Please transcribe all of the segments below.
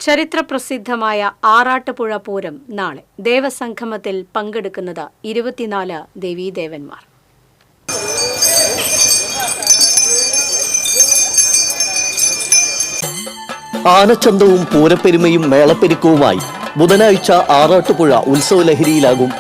ചരിത്രപ്രസിദ്ധമായ ആറാട്ടുപുഴ പൂരം നാളെ. ദേവസംഗമത്തിൽ പങ്കെടുക്കുന്നത് 24 ദേവീദേവന്മാർ. ആനച്ചന്തവും പൂരപ്പെരുമയും മേളപ്പെരുക്കവുമായി ബുധനാഴ്ച ആറാട്ടുപുഴ ഉത്സവലഹരിയിലാകും.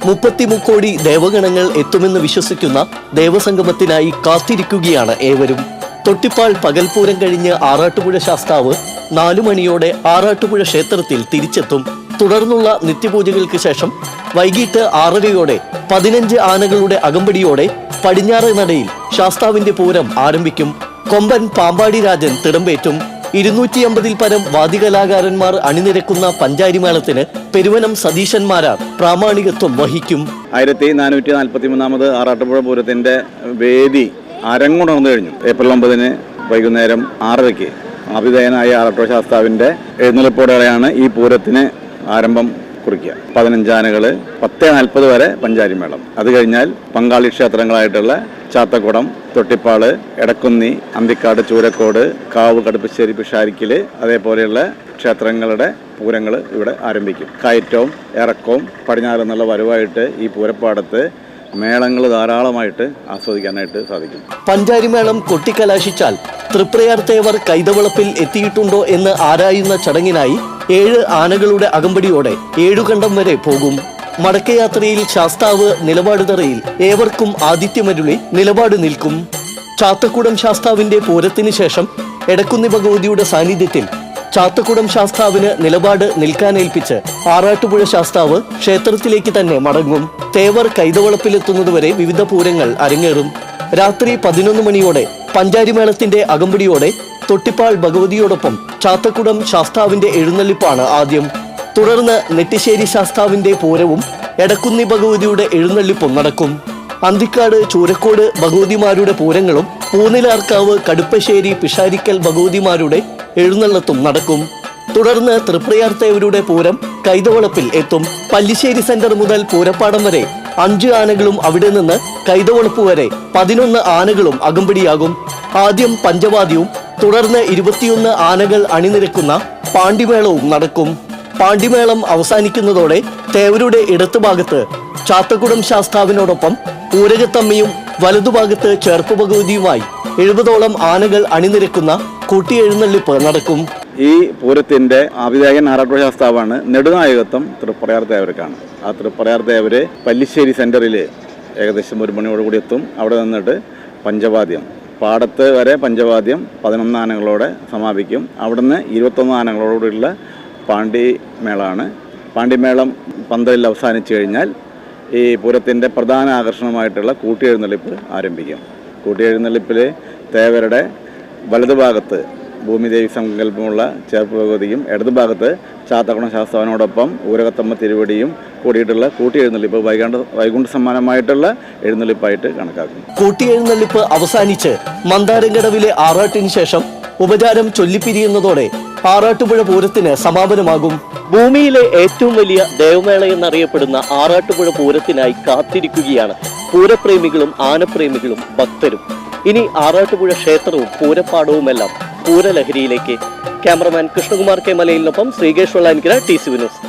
33 കോടി ദേവഗണങ്ങൾ എത്തുമെന്ന് വിശ്വസിക്കുന്ന ദേവസംഗമത്തിനായി കാത്തിരിക്കുകയാണ് ഏവരും. തൊട്ടിപ്പാൾ പകൽപൂരം കഴിഞ്ഞ് ആറാട്ടുപുഴ ശാസ്താവ് 4 മണിയോടെ ആറാട്ടുപുഴ ക്ഷേത്രത്തിൽ തിരിച്ചെത്തും. തുടർന്നുള്ള നിത്യപൂജകൾക്ക് ശേഷം വൈകിട്ട് 6:30 15 ആനകളുടെ അകമ്പടിയോടെ പടിഞ്ഞാറ് നടയിൽ ശാസ്താവിന്റെ പൂരം ആരംഭിക്കും. കൊമ്പൻ പാമ്പാടി രാജൻ തിടമ്പേറ്റും. 250-ൽ പരം വാദ്യകലാകാരന്മാർ അണിനിരക്കുന്ന പഞ്ചാരിമേളത്തിന് പെരുവനം സതീശന്മാരാർ പ്രാമാണികത്വം വഹിക്കും. 1443 ആറാട്ടുപുഴ പൂരത്തിന്റെ വേദി അരങ്ങുണർന്നു കഴിഞ്ഞു. ഏപ്രിൽ 9 വൈകുന്നേരം 6:30 ആതിഥേയനായ ആറാട്ടുപുഴ ശാസ്താവിന്റെ എഴുന്നള്ളിപ്പോടെയാണ് ഈ പൂരത്തിന് ആരംഭം കുറിക്കുക. 15 ആനകൾ, 10:40 വരെ പഞ്ചാരിമേളം. അത് കഴിഞ്ഞാൽ പങ്കാളി ക്ഷേത്രങ്ങളായിട്ടുള്ള ചാത്തക്കുടം, തൊട്ടിപ്പാള്, എടക്കുന്നി, അന്തിക്കാട്, ചൂരക്കോട്, കാവ്, കടുപ്പശ്ശേരി, പിഷാരിക്കല്, അതേപോലെയുള്ള ക്ഷേത്രങ്ങളുടെ പൂരങ്ങൾ ഇവിടെ ആരംഭിക്കും. കയറ്റവും ഇറക്കവും പടിഞ്ഞാറ് എന്നുള്ള വരവായിട്ട് ഈ പൂരപ്പാടത്ത് മേളങ്ങൾ ധാരാളമായിട്ട് ആസ്വദിക്കാനായിട്ട് സാധിക്കും. പഞ്ചാരിമേളം കൊട്ടിക്കലാശിച്ചാൽ തൃപ്രയാർ തേവർ കൈതവളപ്പിൽ എത്തിയിട്ടുണ്ടോ എന്ന് ആരായുന്ന ചടങ്ങിനായി 7 ആനകളുടെ അകമ്പടിയോടെ 7 കണ്ടം വരെ പോകും. മടക്കയാത്രയിൽ ശാസ്താവ് നിലപാട് തറയിൽ ഏവർക്കും ആതിഥ്യമരുളി നിലപാട് നിൽക്കും. ചാത്തക്കുടം ശാസ്താവിന്റെ പൂരത്തിന് ശേഷം എടക്കുന്നി ഭഗവതിയുടെ സാന്നിധ്യത്തിൽ ചാത്തക്കുടം ശാസ്താവിന് നിലപാട് നിൽക്കാനേൽപ്പിച്ച് ആറാട്ടുപുഴ ശാസ്താവ് ക്ഷേത്രത്തിലേക്ക് തന്നെ മടങ്ങും. തേവർ കൈതവളപ്പിലെത്തുന്നതുവരെ വിവിധ പൂരങ്ങൾ അരങ്ങേറും. രാത്രി 11 മണിയോടെ പഞ്ചാരിമേളത്തിന്റെ അകമ്പടിയോടെ തൊട്ടിപ്പാൾ ഭഗവതിയോടൊപ്പം ചാത്തക്കുടം ശാസ്താവിന്റെ എഴുന്നള്ളിപ്പാണ് ആദ്യം. തുടർന്ന് നെട്ടിശ്ശേരി ശാസ്താവിന്റെ പൂരവും എടക്കുന്നി ഭഗവതിയുടെ എഴുന്നള്ളിപ്പും നടക്കും. അന്തിക്കാട്, ചൂരക്കോട് ഭഗവതിമാരുടെ പൂരങ്ങളും പൂനിലാർക്കാവ്, കടുപ്പശ്ശേരി, പിഷാരിക്കൽ ഭഗവതിമാരുടെ എഴുന്നള്ളത്തും നടക്കും. തുടർന്ന് തൃപ്രയാർ തേവരുടെ പൂരം കൈതവളപ്പിൽ എത്തും. പല്ലിശ്ശേരി സെന്റർ മുതൽ പൂരപ്പാടം വരെ 5 ആനകളും അവിടെ നിന്ന് കൈതവളപ്പ് വരെ 11 ആനകളും അകമ്പടിയാകും. ആദ്യം പഞ്ചവാദ്യവും തുടർന്ന് 21 ആനകൾ അണിനിരക്കുന്ന പാണ്ടിമേളവും നടക്കും. പാണ്ടിമേളം അവസാനിക്കുന്നതോടെ തേവരുടെ ഇടത്തുഭാഗത്ത് ചാത്തക്കുടം ശാസ്താവിനോടൊപ്പം ഊരകത്തമ്മയും വലതുഭാഗത്ത് ചേർപ്പ് ഭഗവതിയുമായി 70ഓളം ആനകൾ അണിനിരക്കുന്ന കൂട്ടിയെഴുന്നള്ളിപ്പ് നടക്കും. ഈ പൂരത്തിന്റെ ആതിഥേയൻ ആറാട്ടുപുഴ ശാസ്താവാണ്. നെടുനായകത്വം തൃപ്രയാർ തേവർക്കാണ്. ആ തൃപ്രയാർ തേവര് പല്ലിശ്ശേരി സെന്ററിൽ ഏകദേശം 1 മണിയോടുകൂടി എത്തും. അവിടെ നിന്നിട്ട് പഞ്ചവാദ്യം, പാടത്ത് വരെ പഞ്ചവാദ്യം 11 ആനകളോടെ സമാപിക്കും. അവിടുന്ന് 21 ആനകളോടുള്ള പാണ്ടിമേളമാണ്. പാണ്ടിമേളം പന്തലിൽ അവസാനിച്ചു കഴിഞ്ഞാൽ ഈ പൂരത്തിൻ്റെ പ്രധാന ആകർഷണമായിട്ടുള്ള കൂട്ടിയെഴുന്നള്ളിപ്പ് ആരംഭിക്കും. കൂട്ടിയെഴുന്നള്ളിപ്പിൽ തേവരുടെ വലതുഭാഗത്ത് ഭൂമിദേവി സങ്കല്പമുള്ള ചേർപ്പ് ഭഗവതിയും ഇടതുഭാഗത്ത് ചാത്തക്കുടം ശാസ്താവിനോടൊപ്പം ഊരകത്തമ്മ തിരുവടിയും കൂടിയിട്ടുള്ള കൂട്ടിയെഴുന്നള്ളിപ്പ് വൈകുണ്ഠ സമ്മാനമായിട്ടുള്ള എഴുന്നള്ളിപ്പായിട്ട് കണക്കാക്കും. കൂട്ടിയെഴുന്നള്ളിപ്പ് അവസാനിച്ച് മന്ദാരംകടവിലെ ആറാട്ടിന് ശേഷം ഉപചാരം ചൊല്ലിപ്പിരിയുന്നതോടെ ആറാട്ടുപുഴ പൂരത്തിന് സമാപനമാകും. ഭൂമിയിലെ ഏറ്റവും വലിയ ദേവമേള എന്നറിയപ്പെടുന്ന ആറാട്ടുപുഴ പൂരത്തിനായി കാത്തിരിക്കുകയാണ് പൂരപ്രേമികളും ആനപ്രേമികളും ഭക്തരും. ഇനി ആറാട്ടുപുഴ ക്ഷേത്രവും പൂരപ്പാടവുമെല്ലാം പൂരലഹരിയിലേക്ക്. ക്യാമറമാൻ കൃഷ്ണകുമാർ കെ മലയിലിനൊപ്പം ശ്രീകേഷ് വെള്ളാനിക്കര, TCV ന്യൂസ്.